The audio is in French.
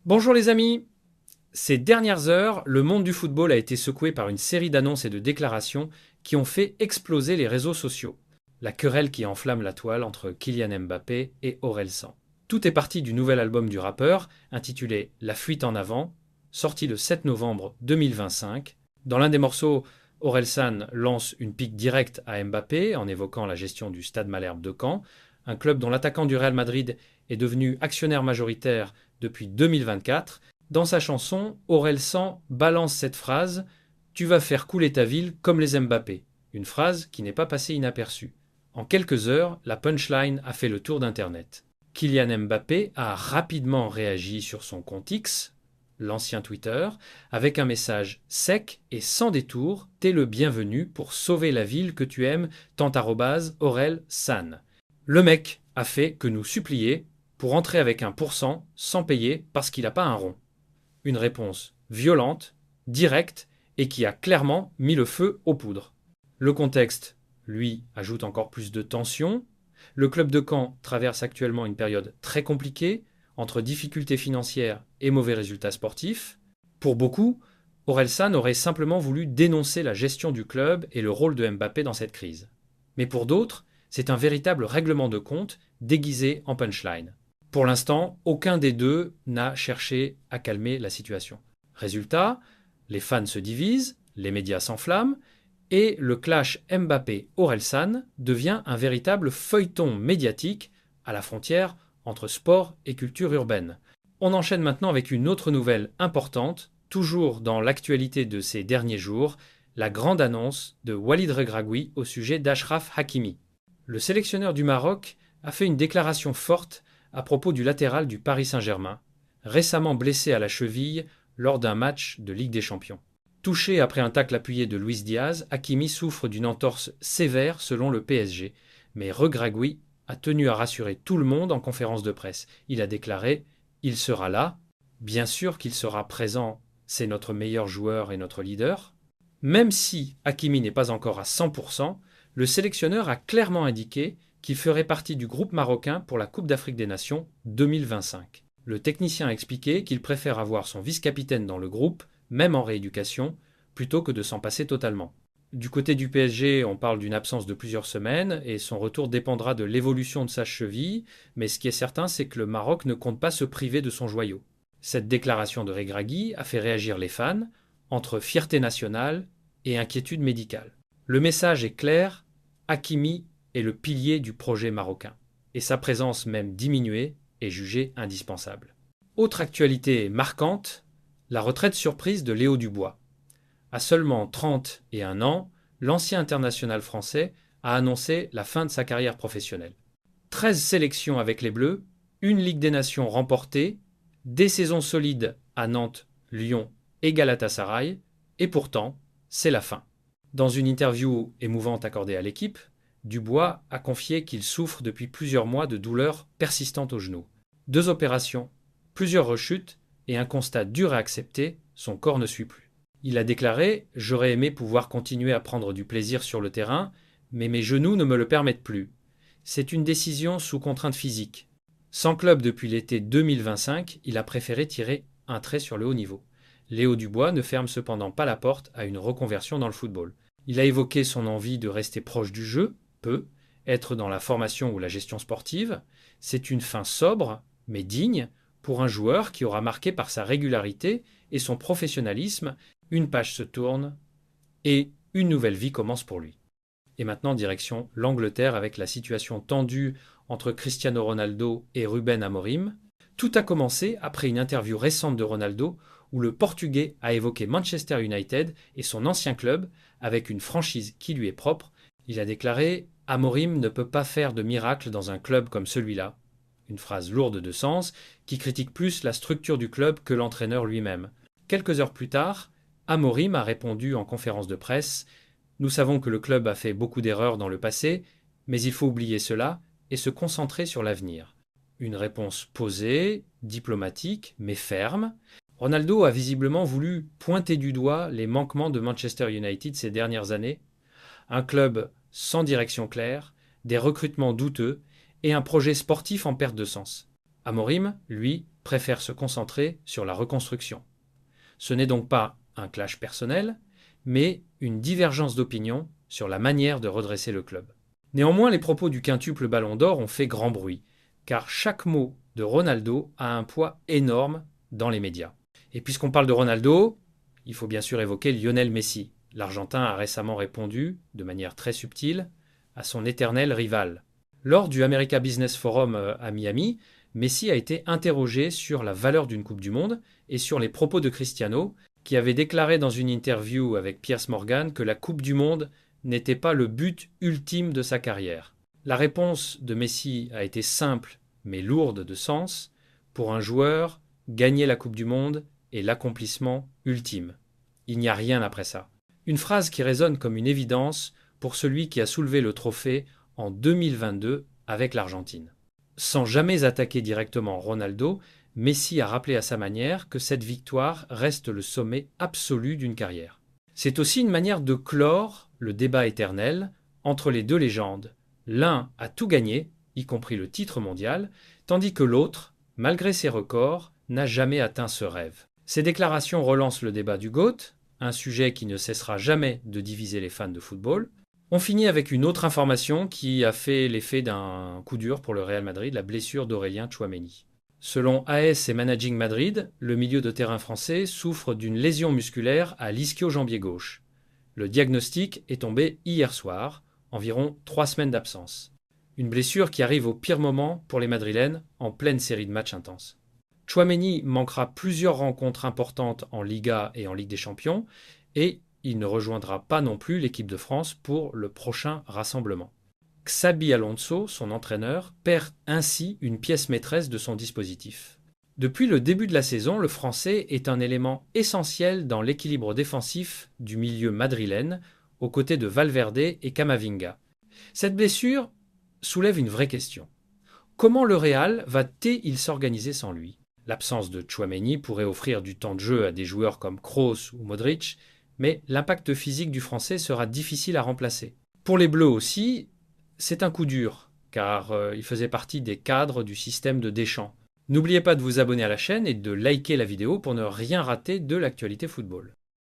Bonjour les amis. Ces dernières heures, le monde du football a été secoué par une série d'annonces et de déclarations qui ont fait exploser les réseaux sociaux. La querelle qui enflamme la toile entre Kylian Mbappé et Orelsan. Tout est parti du nouvel album du rappeur, intitulé La fuite en avant, sorti le 7 novembre 2025. Dans l'un des morceaux, Orelsan lance une pique directe à Mbappé en évoquant la gestion du Stade Malherbe de Caen, un club dont l'attaquant du Real Madrid est devenu actionnaire majoritaire depuis 2024. Dans sa chanson, Orelsan balance cette phrase: Tu vas faire couler ta ville comme les Mbappé. Une phrase qui n'est pas passée inaperçue. En quelques heures, la punchline a fait le tour d'Internet. Kylian Mbappé a rapidement réagi sur son compte X, l'ancien Twitter, avec un message sec et sans détour: T'es le bienvenu pour sauver la ville que tu aimes, tant Aurel San. Le mec a fait que nous supplier pour entrer avec un pourcent sans payer parce qu'il n'a pas un rond. Une réponse violente, directe et qui a clairement mis le feu aux poudres. Le contexte, lui, ajoute encore plus de tension. Le club de Caen traverse actuellement une période très compliquée entre difficultés financières et mauvais résultats sportifs. Pour beaucoup, Orelsan aurait simplement voulu dénoncer la gestion du club et le rôle de Mbappé dans cette crise. Mais pour d'autres, c'est un véritable règlement de compte déguisé en punchline. Pour l'instant, aucun des deux n'a cherché à calmer la situation. Résultat, les fans se divisent, les médias s'enflamment, et le clash Mbappé-Orelsan devient un véritable feuilleton médiatique à la frontière entre sport et culture urbaine. On enchaîne maintenant avec une autre nouvelle importante, toujours dans l'actualité de ces derniers jours, la grande annonce de Walid Regragui au sujet d'Achraf Hakimi. Le sélectionneur du Maroc a fait une déclaration forte à propos du latéral du Paris Saint-Germain, récemment blessé à la cheville lors d'un match de Ligue des Champions. Touché après un tacle appuyé de Luis Diaz, Hakimi souffre d'une entorse sévère selon le PSG, mais Regragui a tenu à rassurer tout le monde en conférence de presse. Il a déclaré: Il sera là, bien sûr qu'il sera présent, c'est notre meilleur joueur et notre leader. Même si Hakimi n'est pas encore à 100%, le sélectionneur a clairement indiqué qu'il ferait partie du groupe marocain pour la Coupe d'Afrique des Nations 2025. Le technicien a expliqué qu'il préfère avoir son vice-capitaine dans le groupe, même en rééducation, plutôt que de s'en passer totalement. Du côté du PSG, on parle d'une absence de plusieurs semaines et son retour dépendra de l'évolution de sa cheville, mais ce qui est certain, c'est que le Maroc ne compte pas se priver de son joyau. Cette déclaration de Regragui a fait réagir les fans, entre fierté nationale et inquiétude médicale. Le message est clair: Hakimi est le pilier du projet marocain, et sa présence même diminuée est jugée indispensable. Autre actualité marquante, la retraite surprise de Léo Dubois. À seulement 31 ans, l'ancien international français a annoncé la fin de sa carrière professionnelle. 13 sélections avec les Bleus, une Ligue des Nations remportée, des saisons solides à Nantes, Lyon et Galatasaray, et pourtant, c'est la fin. Dans une interview émouvante accordée à l'équipe, Dubois a confié qu'il souffre depuis plusieurs mois de douleurs persistantes au genou. 2 opérations, plusieurs rechutes et un constat dur à accepter: son corps ne suit plus. Il a déclaré: J'aurais aimé pouvoir continuer à prendre du plaisir sur le terrain, mais mes genoux ne me le permettent plus. C'est une décision sous contrainte physique. Sans club depuis l'été 2025, il a préféré tirer un trait sur le haut niveau. Léo Dubois ne ferme cependant pas la porte à une reconversion dans le football. Il a évoqué son envie de rester proche du jeu, être dans la formation ou la gestion sportive. C'est une fin sobre, mais digne, pour un joueur qui aura marqué par sa régularité et son professionnalisme. Une page se tourne et une nouvelle vie commence pour lui. Et maintenant, direction l'Angleterre avec la situation tendue entre Cristiano Ronaldo et Ruben Amorim. Tout a commencé après une interview récente de Ronaldo où le Portugais a évoqué Manchester United et son ancien club avec une franchise qui lui est propre. Il a déclaré: Amorim ne peut pas faire de miracle dans un club comme celui-là. Une phrase lourde de sens qui critique plus la structure du club que l'entraîneur lui-même. Quelques heures plus tard, Amorim a répondu en conférence de presse: Nous savons que le club a fait beaucoup d'erreurs dans le passé, mais il faut oublier cela et se concentrer sur l'avenir. Une réponse posée, diplomatique, mais ferme. Ronaldo a visiblement voulu pointer du doigt les manquements de Manchester United ces dernières années: un club sans direction claire, des recrutements douteux et un projet sportif en perte de sens. Amorim, lui, préfère se concentrer sur la reconstruction. Ce n'est donc pas un clash personnel, mais une divergence d'opinion sur la manière de redresser le club. Néanmoins, les propos du quintuple Ballon d'Or ont fait grand bruit, car chaque mot de Ronaldo a un poids énorme dans les médias. Et puisqu'on parle de Ronaldo, il faut bien sûr évoquer Lionel Messi. L'Argentin a récemment répondu, de manière très subtile, à son éternel rival. Lors du America Business Forum à Miami, Messi a été interrogé sur la valeur d'une Coupe du Monde et sur les propos de Cristiano, qui avait déclaré dans une interview avec Piers Morgan que la Coupe du Monde n'était pas le but ultime de sa carrière. La réponse de Messi a été simple mais lourde de sens. Pour un joueur, gagner la Coupe du Monde est l'accomplissement ultime. Il n'y a rien après ça. Une phrase qui résonne comme une évidence pour celui qui a soulevé le trophée en 2022 avec l'Argentine. Sans jamais attaquer directement Ronaldo, Messi a rappelé à sa manière que cette victoire reste le sommet absolu d'une carrière. C'est aussi une manière de clore le débat éternel entre les deux légendes. L'un a tout gagné, y compris le titre mondial, tandis que l'autre, malgré ses records, n'a jamais atteint ce rêve. Ces déclarations relancent le débat du GOAT, un sujet qui ne cessera jamais de diviser les fans de football. On finit avec une autre information qui a fait l'effet d'un coup dur pour le Real Madrid, la blessure d'Aurélien Tchouaméni. Selon AS et Managing Madrid, le milieu de terrain français souffre d'une lésion musculaire à l'ischio-jambier gauche. Le diagnostic est tombé hier soir, environ 3 semaines d'absence. Une blessure qui arrive au pire moment pour les Madrilènes en pleine série de matchs intenses. Tchouaméni manquera plusieurs rencontres importantes en Liga et en Ligue des Champions et il ne rejoindra pas non plus l'équipe de France pour le prochain rassemblement. Xabi Alonso, son entraîneur, perd ainsi une pièce maîtresse de son dispositif. Depuis le début de la saison, le Français est un élément essentiel dans l'équilibre défensif du milieu madrilène, aux côtés de Valverde et Camavinga. Cette blessure soulève une vraie question. Comment le Real va-t-il s'organiser sans lui ? L'absence de Tchouaméni pourrait offrir du temps de jeu à des joueurs comme Kroos ou Modric, mais l'impact physique du Français sera difficile à remplacer. Pour les Bleus aussi, c'est un coup dur, car il faisait partie des cadres du système de Deschamps. N'oubliez pas de vous abonner à la chaîne et de liker la vidéo pour ne rien rater de l'actualité football.